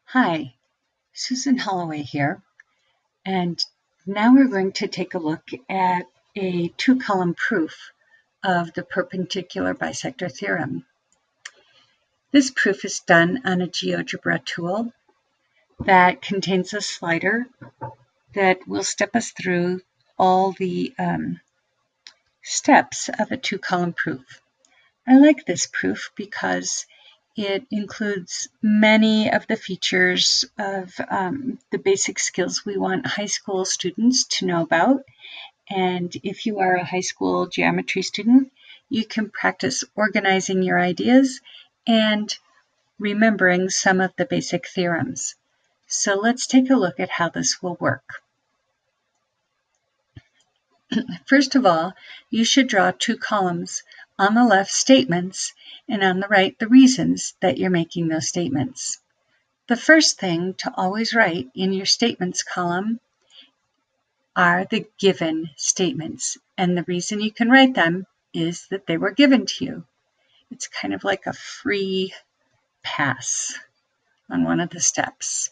Hi, Susan Holloway here, and now we're going to take a look at a two-column proof of the perpendicular bisector theorem. This proof is done on a GeoGebra tool that contains a slider that will step us through all the steps of a two-column proof. I like this proof because it includes many of the features of the basic skills we want high school students to know about. And if you are a high school geometry student, you can practice organizing your ideas and remembering some of the basic theorems. So let's take a look at how this will work. First of all, you should draw two columns. On the left, statements, and on the right, the reasons that you're making those statements. The first thing to always write in your statements column are the given statements, and the reason you can write them is that they were given to you. It's kind of like a free pass on one of the steps.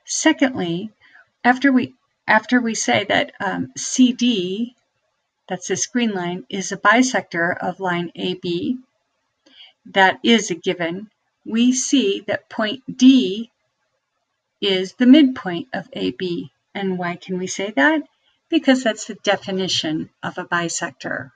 Secondly, after we say that CD, that's this green line, is a bisector of line AB, that is a given, we see that point D is the midpoint of AB. And why can we say that? Because that's the definition of a bisector.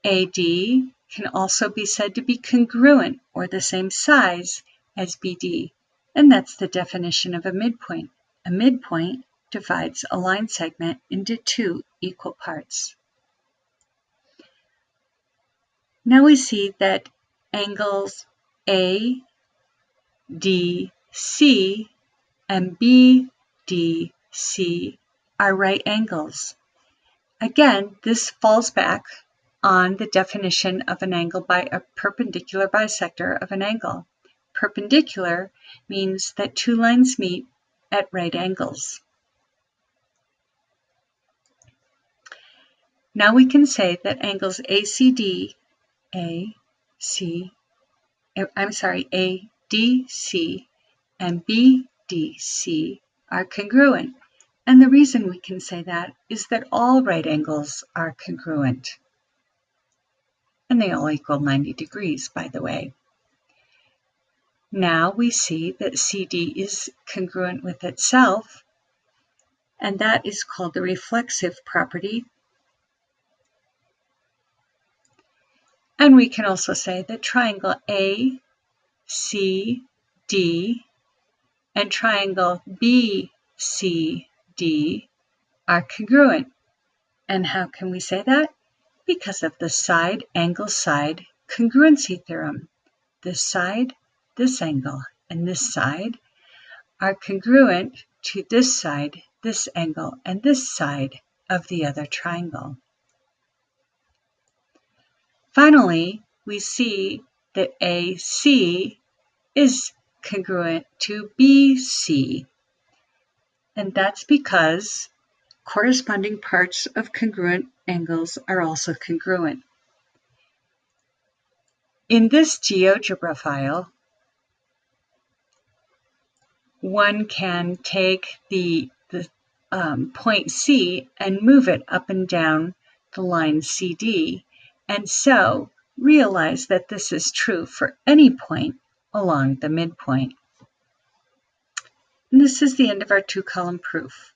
AD can also be said to be congruent or the same size as BD, and that's the definition of a midpoint. A midpoint divides a line segment into two equal parts. Now we see that angles ADC and BDC are right angles. Again, this falls back on the definition of an angle by a perpendicular bisector of an angle. Perpendicular means that two lines meet at right angles. Now we can say that angles ADC and BDC are congruent. And the reason we can say that is that all right angles are congruent. And they all equal 90 degrees, by the way. Now we see that CD is congruent with itself, and that is called the reflexive property. And we can also say that triangle ACD and triangle BCD are congruent. And how can we say that? Because of the side angle side congruency theorem. This side, this angle, and this side are congruent to this side, this angle, and this side of the other triangle. Finally, we see that AC is congruent to BC, and that's because corresponding parts of congruent angles are also congruent. In this GeoGebra file, one can take the point C and move it up and down the line CD, and so realize that this is true for any point along the midpoint. And this is the end of our two-column proof.